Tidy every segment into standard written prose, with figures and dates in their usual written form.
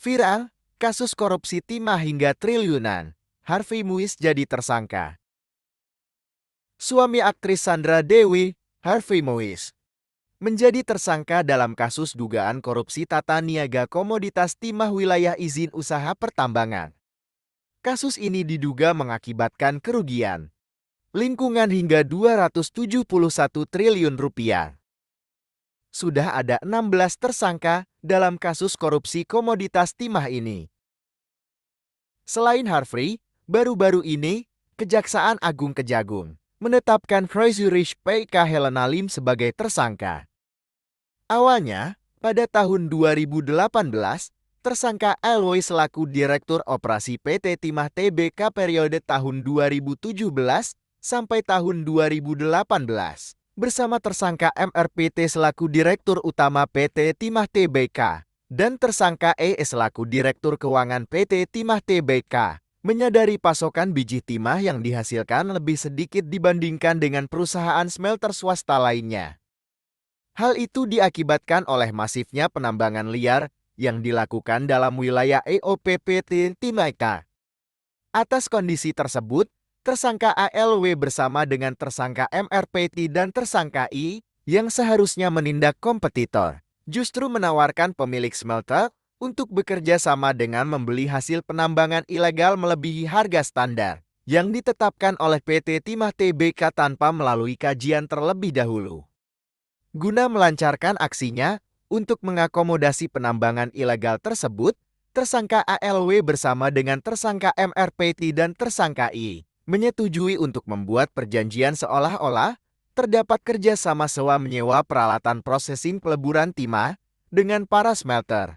Viral, kasus korupsi timah hingga triliunan. Harvey Muiz jadi tersangka. Suami aktris Sandra Dewi, Harvey Muiz, menjadi tersangka dalam kasus dugaan korupsi tata niaga komoditas timah wilayah izin usaha pertambangan. Kasus ini diduga mengakibatkan kerugian lingkungan hingga 271 triliun rupiah. Sudah ada 16 tersangka dalam kasus korupsi komoditas timah ini. Selain Harvey, baru-baru ini, Kejaksaan Agung Kejagung menetapkan Freiherrich P.K. Helena Lim sebagai tersangka. Awalnya, pada tahun 2018, tersangka LW selaku Direktur Operasi PT Timah Tbk periode tahun 2017 sampai tahun 2018, bersama tersangka MRPT selaku Direktur Utama PT Timah Tbk, dan tersangka selaku Direktur Keuangan PT Timah Tbk, menyadari pasokan biji timah yang dihasilkan lebih sedikit dibandingkan dengan perusahaan smelter swasta lainnya. Hal itu diakibatkan oleh masifnya penambangan liar yang dilakukan dalam wilayah EOP-PT Timika. Atas kondisi tersebut, tersangka ALW bersama dengan tersangka MRPT dan tersangka I, yang seharusnya menindak kompetitor, justru menawarkan pemilik smelter untuk bekerja sama dengan membeli hasil penambangan ilegal melebihi harga standar yang ditetapkan oleh PT Timah Tbk tanpa melalui kajian terlebih dahulu. Guna melancarkan aksinya, untuk mengakomodasi penambangan ilegal tersebut, tersangka ALW bersama dengan tersangka MRPT dan tersangka I menyetujui untuk membuat perjanjian seolah-olah terdapat kerjasama sewa menyewa peralatan prosesing peleburan timah dengan para smelter.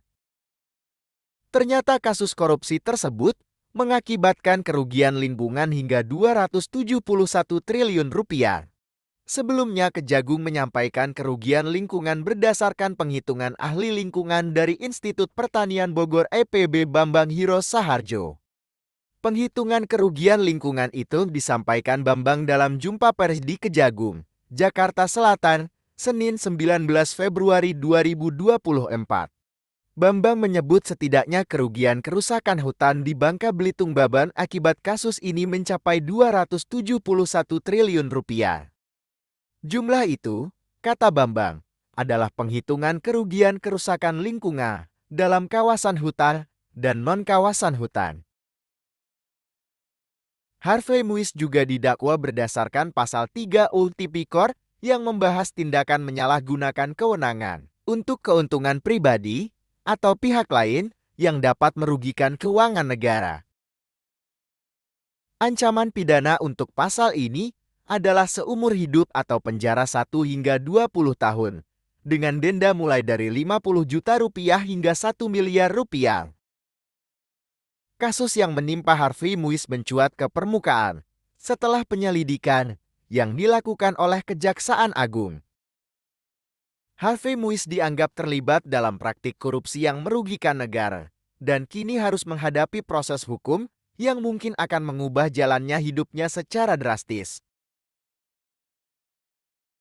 Ternyata kasus korupsi tersebut mengakibatkan kerugian lingkungan hingga 271 triliun rupiah. Sebelumnya, Kejagung menyampaikan kerugian lingkungan berdasarkan penghitungan ahli lingkungan dari Institut Pertanian Bogor EPB Bambang Hiro Saharjo. Penghitungan kerugian lingkungan itu disampaikan Bambang dalam jumpa pers di Kejagung, Jakarta Selatan, Senin 19 Februari 2024. Bambang menyebut setidaknya kerugian kerusakan hutan di Bangka Belitung Baban akibat kasus ini mencapai 271 triliun rupiah. Jumlah itu, kata Bambang, adalah penghitungan kerugian kerusakan lingkungan dalam kawasan hutan dan non-kawasan hutan. Harvey Muiz juga didakwa berdasarkan pasal 3 UU Tipikor yang membahas tindakan menyalahgunakan kewenangan untuk keuntungan pribadi atau pihak lain yang dapat merugikan keuangan negara. Ancaman pidana untuk pasal ini adalah seumur hidup atau penjara 1 hingga 20 tahun, dengan denda mulai dari 50 juta rupiah hingga 1 miliar rupiah. Kasus yang menimpa Harvey Muiz mencuat ke permukaan setelah penyelidikan yang dilakukan oleh Kejaksaan Agung. Harvey Muiz dianggap terlibat dalam praktik korupsi yang merugikan negara, dan kini harus menghadapi proses hukum yang mungkin akan mengubah jalannya hidupnya secara drastis.